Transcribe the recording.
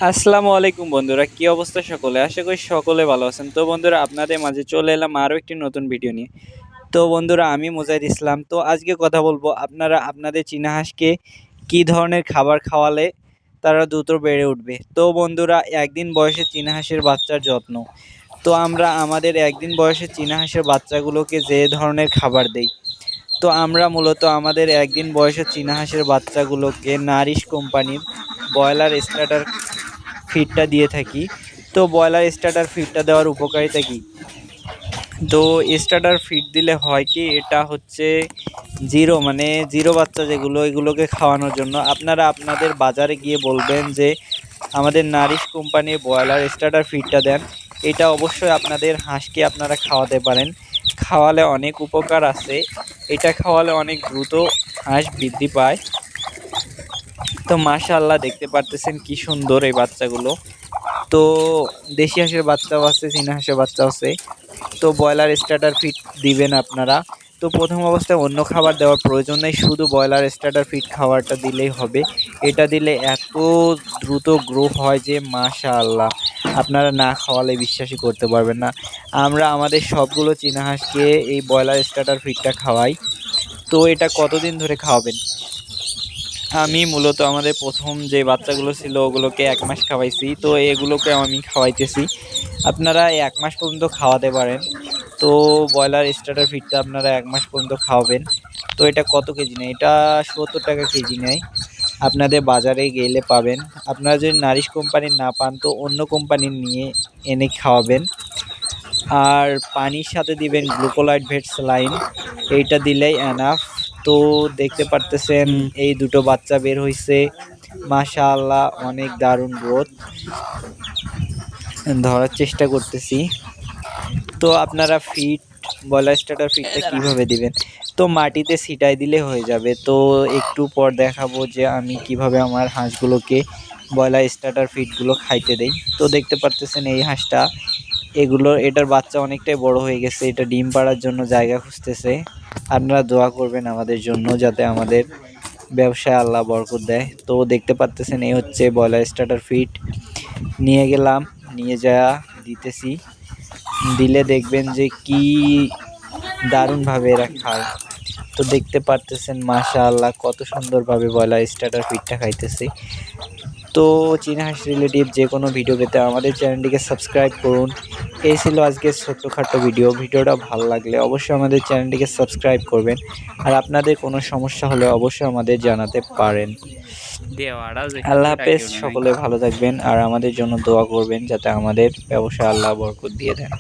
আসসালামু আলাইকুম বন্ধুরা, কি অবস্থা সকলে? আশা করি সকলে ভালো আছেন। তো বন্ধুরা, আপনাদের মাঝে চলে এলাম আরও একটি নতুন ভিডিও নিয়ে। তো বন্ধুরা, আমি মুজাহিদ ইসলাম। তো আজকে কথা বলবো আপনারা আপনাদের চীনা হাঁসকে কী ধরনের খাবার খাওয়ালে তারা দ্রুত বেড়ে উঠবে। তো বন্ধুরা, একদিন বয়সে চীনা হাঁসের বাচ্চার যত্ন। তো আমরা আমাদের একদিন বয়সে চীনা হাঁসের বাচ্চাগুলোকে যে ধরনের খাবার দেই, তো আমরা মূলত আমাদের একদিন বয়সে চীনা হাঁসের বাচ্চাগুলোকে নারিশ কোম্পানির ব্রয়লার স্টার্টার ফিডটা দিয়ে থাকি। তো ব্রয়লার স্টার্টার ফিডটা দেওয়ার উপকারিতা কী? তো স্টার্টার ফিড দিলে হয় কি, এটা হচ্ছে জিরো বাচ্চা যেগুলো, এগুলোকে খাওয়ানোর জন্য আপনারা আপনাদের বাজারে গিয়ে বলবেন যে আমাদের নারিশ কোম্পানির ব্রয়লার স্টার্টার ফিডটা দেন। এটা অবশ্যই আপনাদের হাঁসকে আপনারা খাওয়াতে পারেন। খাওয়ালে অনেক উপকার আছে। এটা খাওয়ালে অনেক দ্রুত হাঁস বৃদ্ধি পায়। তো মাশাআল্লাহ, দেখতে পারতেছেন কি সুন্দর এই বাচ্চাগুলো। তো দেশি হাঁসের বাচ্চাও আছে, চীনা হাঁসের বাচ্চাও আছে। তো ব্রয়লার স্টার্টার ফিড দিবেন আপনারা। তো প্রথম অবস্থায় অন্য খাবার দেওয়ার প্রয়োজন নেই, শুধু ব্রয়লার স্টার্টার ফিড খাবারটা দিলেই হবে। এটা দিলে এত দ্রুত গ্রো হয় যে মাশাআল্লাহ, আপনারা না খাওয়ালে বিশ্বাসই করতে পারবেন না। আমরা আমাদের সবগুলো চীনা হাঁসকে এই ব্রয়লার স্টার্টার ফিডটা খাওয়াই। তো এটা কতদিন ধরে খাওয়াবেন? আমি মূলত আমাদের প্রথম যে বাচ্চাগুলো ছিল ওগুলোকে ১ মাস খাওয়াইছি। তো এগুলোকে আমি খাওয়াইতেছি। আপনারা ১ মাস পর্যন্ত খাওয়াতে পারেন। তো ব্রয়লার স্টার্টার ফিডটা আপনারা ১ মাস পর্যন্ত খাওয়াবেন। তো এটা কত কেজি নেয়? এটা ৭০ টাকা কেজি নেয়। আপনাদের বাজারে গেলে পাবেন। আপনারা যদি নারিশ কোম্পানির না পান, তো অন্য কোম্পানির নিয়ে এনে খাওয়াবেন। আর পানির সাথে দিবেন গ্লুকোলাইট ভেট স্যালাইন, এইটা দিলেই এনাফ। তো দেখতে পারতেছেন এই দুটো বাচ্চা বের হইছে। মাশাআল্লাহ, অনেক দারুণ গ্রোথ। ধরার চেষ্টা করতেছি। তো আপনারা ব্রয়লার স্টার্টার ফিডটা কিভাবে দিবেন? তো মাটিতে ছিটাই দিলে হয়ে যাবে। তো একটু পর দেখাবো যে আমি কিভাবে আমার হাঁসগুলোকে ব্রয়লার স্টার্টার ফিডগুলো খাইতে দেই। তো দেখতে পারতেছেন এই হাঁসটা, এটার বাচ্চা অনেকটাই বড় হয়ে গেছে। এটা ডিম পাড়ার জন্য জায়গা খুঁজতেছে। আপনারা দোয়া করবেন আমাদের জন্য, যাতে আমাদের ব্যবসায় আল্লাহ বরকত দেয়। তো দেখতে পারতেছেন এই হচ্ছে ব্রয়লার স্টার্টার ফিড। নিয়ে গেলাম, নিয়ে যাওয়া দিতেছি। দিলে দেখবেন যে কি দারুণভাবে এরা খায়। তো দেখতে পারতেছেন মাশাআল্লাহ, কত সুন্দরভাবে ব্রয়লার স্টার্টার ফিডটা খাইতেছে। তো চীনা হাঁস রিলেটিভ যে কোনো ভিডিও পেতে আমাদের চ্যানেলটিকে সাবস্ক্রাইব করুন। এই ছিল আজকের ছোট্টখাটো ভিডিওটা ভালো লাগলে অবশ্যই আমাদের চ্যানেলটিকে সাবস্ক্রাইব করবেন। আর আপনাদের কোনো সমস্যা হলে অবশ্যই আমাদের জানাতে পারেন। আল্লাহ হাফেজ, সকলে ভালো থাকবেন আর আমাদের জন্য দোয়া করবেন যাতে আমাদের ব্যবসায় আল্লাহ বরকত দিয়ে দেন।